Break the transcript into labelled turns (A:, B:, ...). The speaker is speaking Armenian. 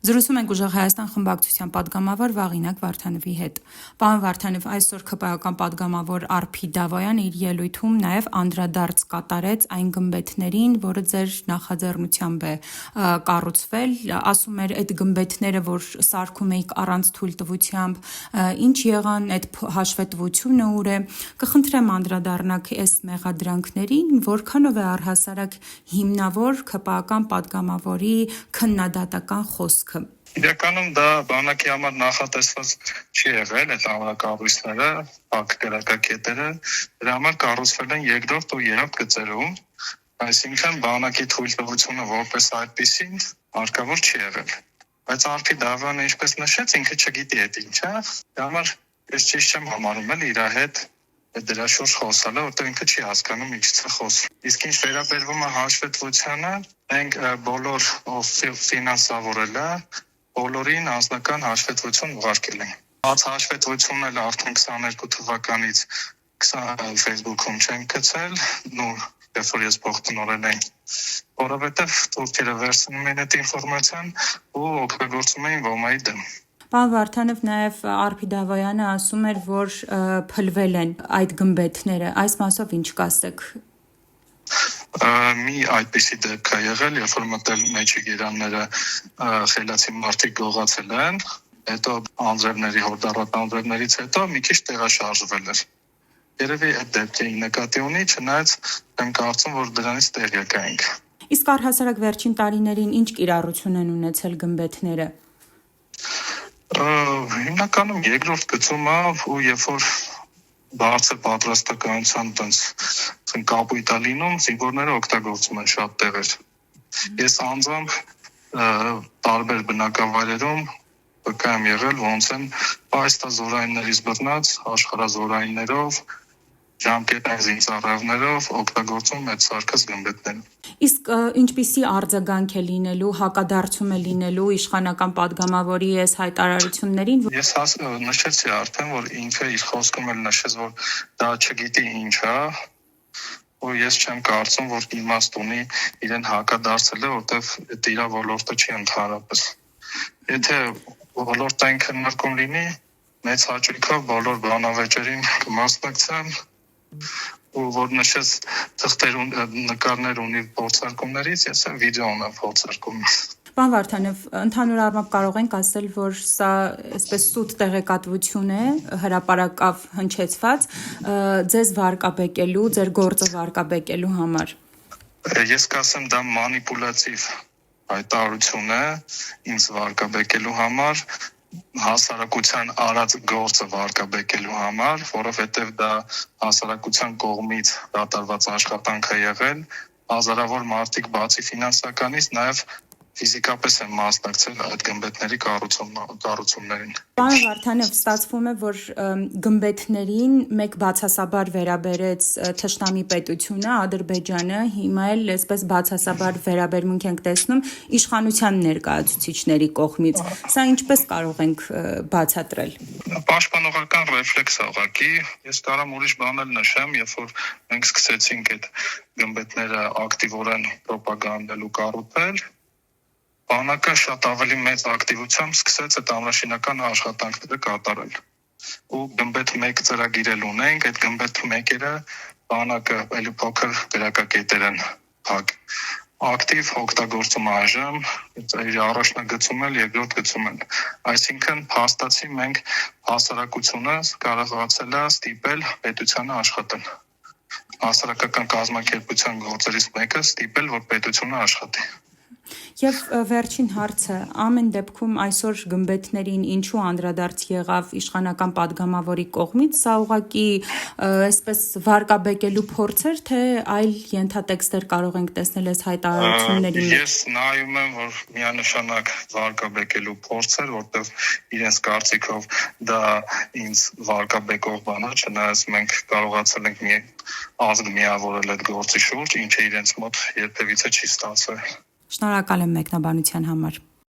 A: Զրուցում ենք ուժեղ Հայաստան խմբակցության պատգամավոր Վաղինակ Վարդանովի հետ։ Պարոն Վարդանով, այսօր ՔՊԱ-ական պատգամավոր Արփի Դավոյանը իր ելույթում նաև անդրադարձ կատարեց այն գմբեթներին, որը ձեր նախաձեռնությամբ է կառուցվել, ասում էր այդ գմբեթները, որ սարքում էիք առանց թույլտվությամբ, ինչ եղան, այդ հաշվետվությունը ուր է։ Կխնդրեմ անդրադառնաք այս մեղադրանքներին, որքանով է առհասարակ հիմնավոր ՔՊԱ-ական պատգամավորի քննադատական խոսքը։
B: Իրականում դա բանակի համար նախատեսված չի եղել, այդ ամրակառույցները, փակ-կրակակետերը, դրա համար կառուցվել են երկրորդ ու երրորդ գծերում, այսինքն բանակի թույլտվությունը որպես այդպիսին հարկավոր չի եղել։ Բայց Արփի Դավոյանը ինչպես նշեց, ինքը չգիտի այդ ինչա, դրա համար ես ճիշտ չեմ համարում էլ իր հետ դրա շուրջ խոսալը, որտեղ ինքը չի հասկանում ինչից է խոսում։ Իսկ ինչ վերաբերվում է հաշվետվությանը, մենք բոլոր ֆինանսավորել է, բոլորին անձնական հաշվետվություն ուղարկել ենք։ Բաց հաշվետվությունն էլ արդեն 22 թվականից Facebook-ում չենք գցել, երբ որ ես փոխտնօրեն եմ, որովհետև թուրքերը վերցնում են այդ ինֆորմացիան ու օգտագործում են ՈՄԱ-ի դեմ։
A: Պարոն Վարդանով, նաև Արփի Դավոյանը ասում էր, որ փլվել են այդ գմբեթները, այս մասով ինչ կասեք։
B: Մի այդպիսի դեպք է եղել, երբ որ մտել մեջի գերանները խելացի մարդիկ գողացել են, հետո անձրևների հորդառատ անձրևներից հետո մի քիչ տեղաշարժվել էր։ Երևի այդ դեպքին նկատի ունի, չնայած եմ կարծում, որ դրանից տեղյակ ենք։
A: Իսկ առհասարակ վերջին տարիներին ինչ կիրառություն են ունեցել գմբեթները։
B: Հիմնականում երկրորդ գծում է ու երբ որ բարձր պատրաստականության տենց կապույտ է լինում, զինվորները օգտագործում են շատ տեղեր։ Ես անձամբ տարբեր բնակավայրերում վկա եմ եղել, ոնց են պայստազորայիններից բռնած աշխարհազորայիններով, ժամկետային զինծառայողներով օգտագործում այդ սարքած գմբեթները։
A: Իսկ ինչպիսի արձագանք է լինելու, հակադարձում է լինելու իշխանական պատգամավորի այս հայտարարություններին։
B: Ես նշեցի արդեն, որ ինքը իր խոսքում էլ նշեց, որ դա չգիտի ինչ է, ու ես չեմ կարծում, որ իմաստ ունի իրեն հակադարձել է, որտեվ դա իր ոլորտը չի ընդհանրապես։ Եթե ոլորտային քննարկում լինի, մեծ հաճույքով բոլոր բանավեճերին կմասնակցեմ, ու որ նշեց թղթեր ու նկարներ ունի փորձարկումներից, ես էլ վիդեոն եմ փորձարկում։
A: Պարոն Վարդանով, ընդհանուր առմամբ կարող ենք ասել, որ սա այսպես սուտ տեղեկատվություն է, հրապարակավ հնչեցված, ձեզ վարկաբեկելու, ձեր գործը վարկաբեկելու համար։
B: Ես կասեմ, դա մանիպուլատիվ հայտարարություն է ինձ վարկաբեկելու համար, հասարակության արած գործը վարկաբեկելու համար, որովհետև դա հասարակության կողմից դատարկված աշխատանք է եղել, հազարավոր մարդիկ բացի ֆինանսականից նաև ֆիզիկապես են մասնակցել այդ գմբեթների կառուցումներին։
A: Պարոն Վարդանով, ստացվում է, որ գմբեթներին մեկ բացասաբար վերաբերեց թշնամի պետությունը, Ադրբեջանը, հիմա էլ այսպես բացասաբար վերաբերմունք ենք տեսնում իշխանության ներկայացուցիչների կողմից։ Սա ինչպես կարող ենք բացատրել։
B: Պաշտպանողական ռեֆլեքս է ուղղակի։ Ես կարամ ուրիշ բան էլ նշեմ, երբ որ մենք սկսեցինք այդ գմբեթները ակտիվորեն ռոպագանդել ու կառուցել, բանակը շատ ավելի մեծ ակտիվությամբ սկսեց այդ անրաշինական աշխատանքները կատարել։ Ու գմբեթ 1 ծրագիր էլ ունենք, այդ գմբեթ 1-երը բանակը ավելի փոքր գրակակետեր են ակտիվ օգտագործում այժմ, իր առաջնագծում էլ, երկրորդ գծում էլ։ Այսինքն փաստացի մենք հասարակությունը կարողացել է ստիպել պետությանը աշխատել։ Հասարակական կազմակերպության գործերից մեկը ստիպել, որ պետությունը աշխատի։
A: Եվ վերջին հարցը, ամեն դեպքում այսօր գմբեթներին ինչու անդրադարձ եղավ իշխանական պատգամավորի կողմից, սա ուղղակի այսպես վարկաբեկելու փորձ էր, թե այլ ենթատեքստեր կարող ենք տեսնել այս հայտարարությունների մեջ։
B: Ես նայում եմ, որ միանշանակ վարկաբեկելու փորձ էր, որտեղ իրենց կարծիքով դա ինձ վարկաբեկող բան է, չնայած մենք կարողացել ենք մի ազգ միավորել այդ գործի շուրջ, ինչը իրենց մոտ երբևիցե չի ստացվել։
A: Շնորհակալ եմ մեկնաբանության համար։